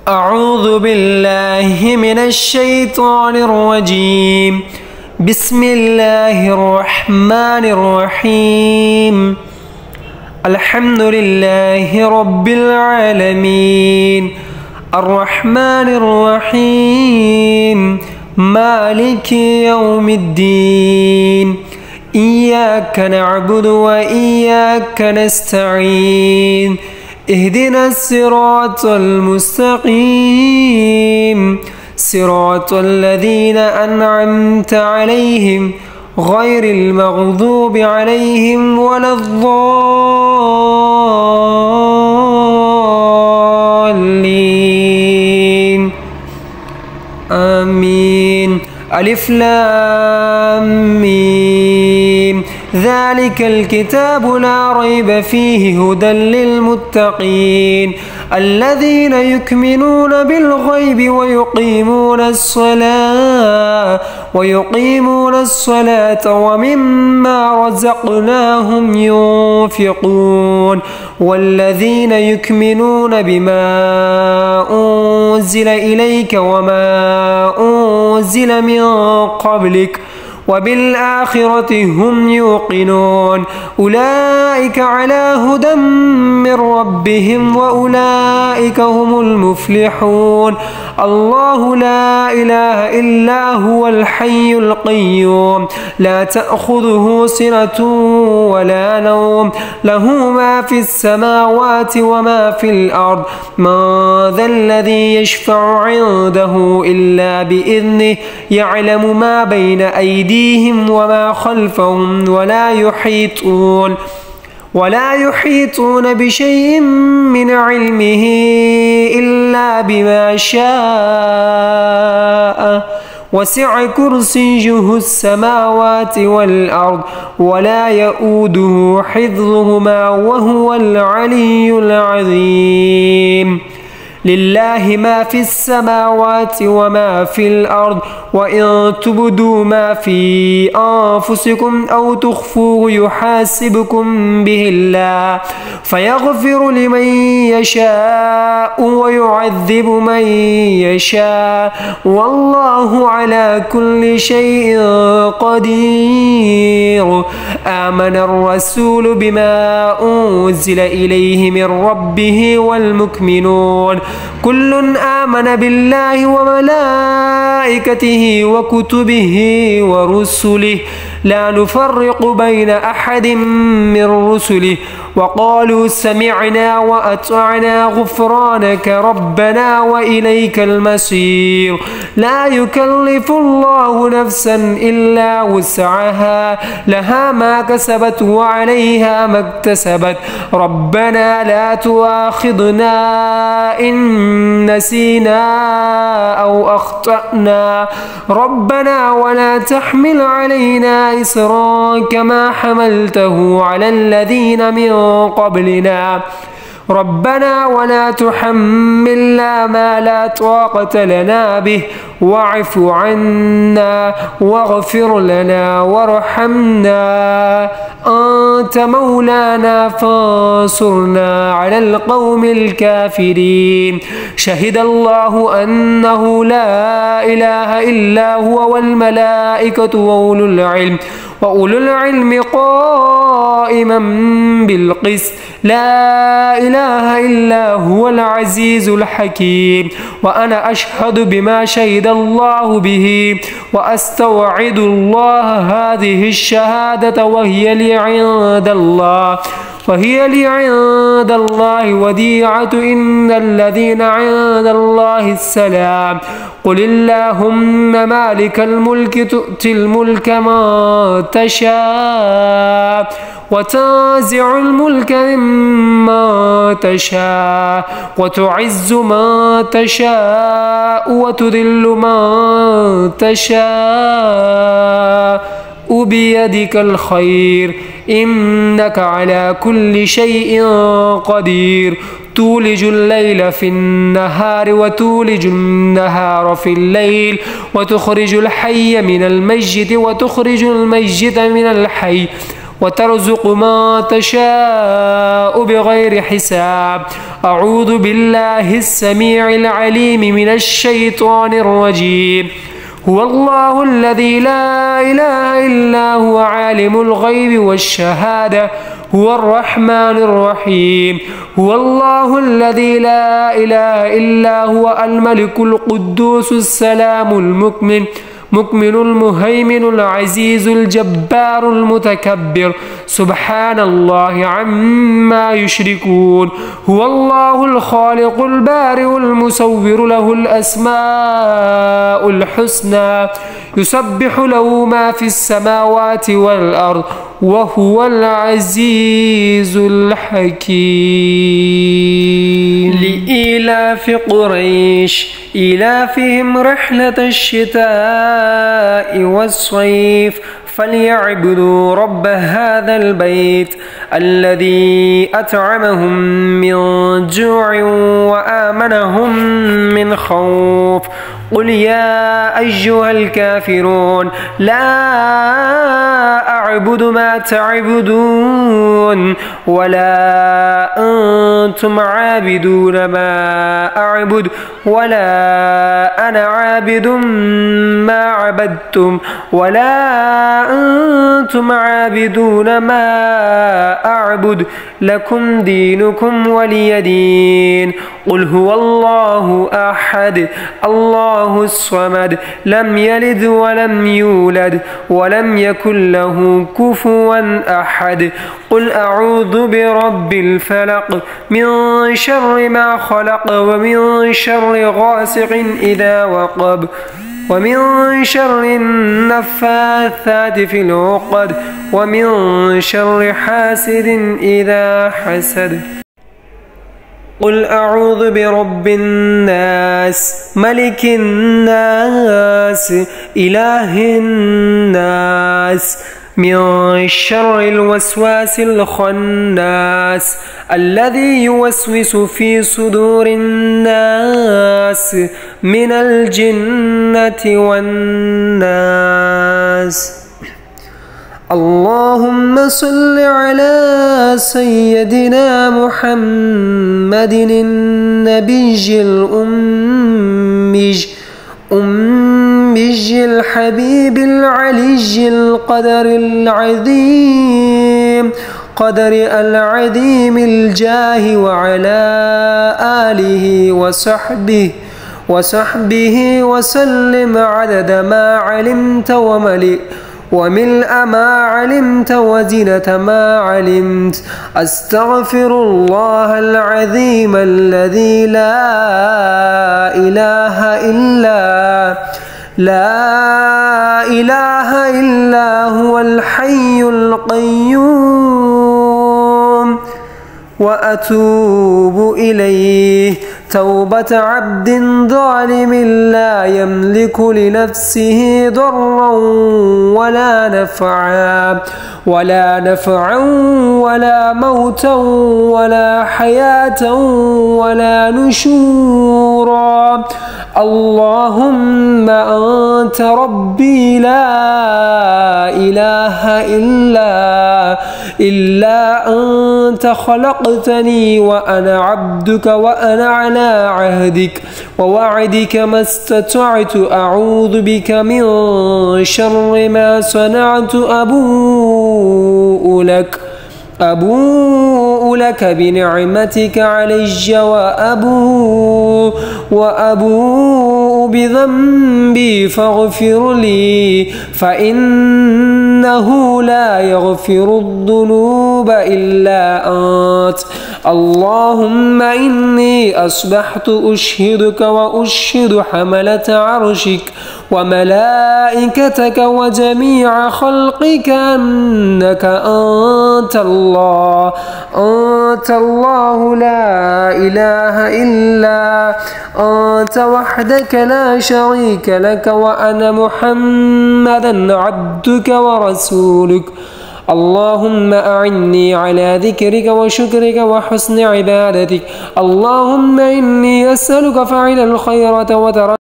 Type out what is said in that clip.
أعوذ بالله من الشيطان الرجيم. بسم الله الرحمن الرحيم. الحمد لله رب العالمين الرحمن الرحيم مالك يوم الدين. إياك نعبد وإياك نستعين. اهدنا الصراط المستقيم صراط الذين أنعمت عليهم غير المغضوب عليهم ولا الضالين. آمين. ألف لام ميم. ذلك الكتاب لا ريب فيه هدى للمتقين الذين يؤمنون بالغيب ويقيمون الصلاة ومما رزقناهم ينفقون والذين يؤمنون بما أنزل إليك وما أنزل من قبلك وبالآخرة هم يوقنون. أولئك على هدى من ربهم وأولئك هم المفلحون. الله لا إله إلا هو الحي القيوم لا تأخذه سنة ولا نوم له ما في السماوات وما في الأرض. من ذا الذي يشفع عنده إلا بإذنه يعلم ما بين أيديهم وما خلفهم ولا يحيطون بشيء من علمه إلا بما شاء. وسع كرسيه السماوات والأرض ولا يؤوده حفظهما وهو العلي العظيم. لله ما في السماوات وما في الأرض وإن تبدوا ما في أنفسكم أو تخفوه يحاسبكم به الله فيغفر لمن يشاء ويعذب من يشاء والله على كل شيء قدير. آمن الرسول بما أنزل إليه من ربه والمؤمنون كل آمن بالله وملائكته وكتبه ورسله لا نفرق بين أحد من رسله وقالوا سمعنا وأطعنا غفرانك ربنا وإليك المصير. لا يكلف الله نفسا إلا وسعها لها ما كسبت وعليها ما اكتسبت. ربنا لا تؤاخذنا إن نسينا أو أخطأنا ربنا ولا تحمل علينا إصرا كما حملته على الذين من قبلنا ربنا ولا تحملنا ما لا طاقة لنا به واعف عنا واغفر لنا وارحمنا أنت مولانا فانصرنا على القوم الكافرين. شهد الله أنه لا إله إلا هو والملائكة وأولو العلم قائما بالقسط لا إله إلا هو العزيز الحكيم. وأنا أشهد بما شهد الله به وأستوعد الله هذه الشهادة وهي لي عند الله وديعة إن الذين عند الله السلام. قل اللهم مالك الملك تؤتي الملك من تشاء وتنزع الملك ممن تشاء وتعز من تشاء وتذل من تشاء بيدك الخير إنك على كل شيء قدير. تولج الليل في النهار وتولج النهار في الليل وتخرج الحي من الميت وتخرج الميت من الحي وترزق من تشاء بغير حساب. أعوذ بالله السميع العليم من الشيطان الرجيم. هو الله الذي لا إله إلا هو عالم الغيب والشهادة هو الرحمن الرحيم. هو الله الذي لا إله إلا هو الملك القدوس السلام مؤمن المهيمن العزيز الجبار المتكبر سبحان الله عما يشركون. هو الله الخالق البارئ المصور له الأسماء الحسنى يسبح له ما في السماوات والأرض وهو العزيز الحكيم. لإيلاف قريش إيلافهم رحلة الشتاء والصيف فليعبدوا رب هذا البيت الذي أطعمهم من جوع وآمنهم من خوف. قل يا أيها الكافرون لا أعبد ما تعبدون ولا أنتم عابدون ما أعبد ولا أنا عابد ما عبدتم ولا أنتم عابدون ما أعبد لكم دينكم ولي دين. قل هو الله أحد الله الصمد لم يلد ولم يولد ولم يكن له كفوا أحد. قل أعوذ برب الفلق من شر ما خلق ومن شر غاسق إذا وقب ومن شر النفاثات في العقد ومن شر حاسد إذا حسد. قل أعوذ برب الناس ملك الناس إله الناس من شر الوسواس الخناس الذي يوسوس في صدور الناس من الجنة والناس. اللهم صل على سيدنا محمد النبي الأمي الحبيب العلي القدر العظيم الجاه وعلى آله وصحبه وسلم عدد ما علمت وملء ما علمت وزنة ما علمت. أستغفر الله العظيم الذي لا إله إلا هو الحي القيوم وأتوب إليه توبة عبد ظالم لا يملك لنفسه ضرا ولا نفعا ولا موتا ولا حياة ولا نشورا. اللهم أنت ربي لا إله إلا أنت خلقتني وأنا عبدك وأنا على عهدك ووعدك ما استطعت أعوذ بك من شر ما صنعت أبوء لك بنعمتك علي وأبوء بذنبي فاغفر لي فإنه لا يغفر الذنوب إلا أنت. اللهم إني أصبحت أشهدك وأشهد حملة عرشك وملائكتك وجميع خلقك أنك أنت الله لا إله إلا أنت وحدك لا شريك لك وأنا محمدا عبدك ورسولك. اللهم أعني على ذكرك وشكرك وحسن عبادتك. اللهم إني أسألك فعل الخيرات وترك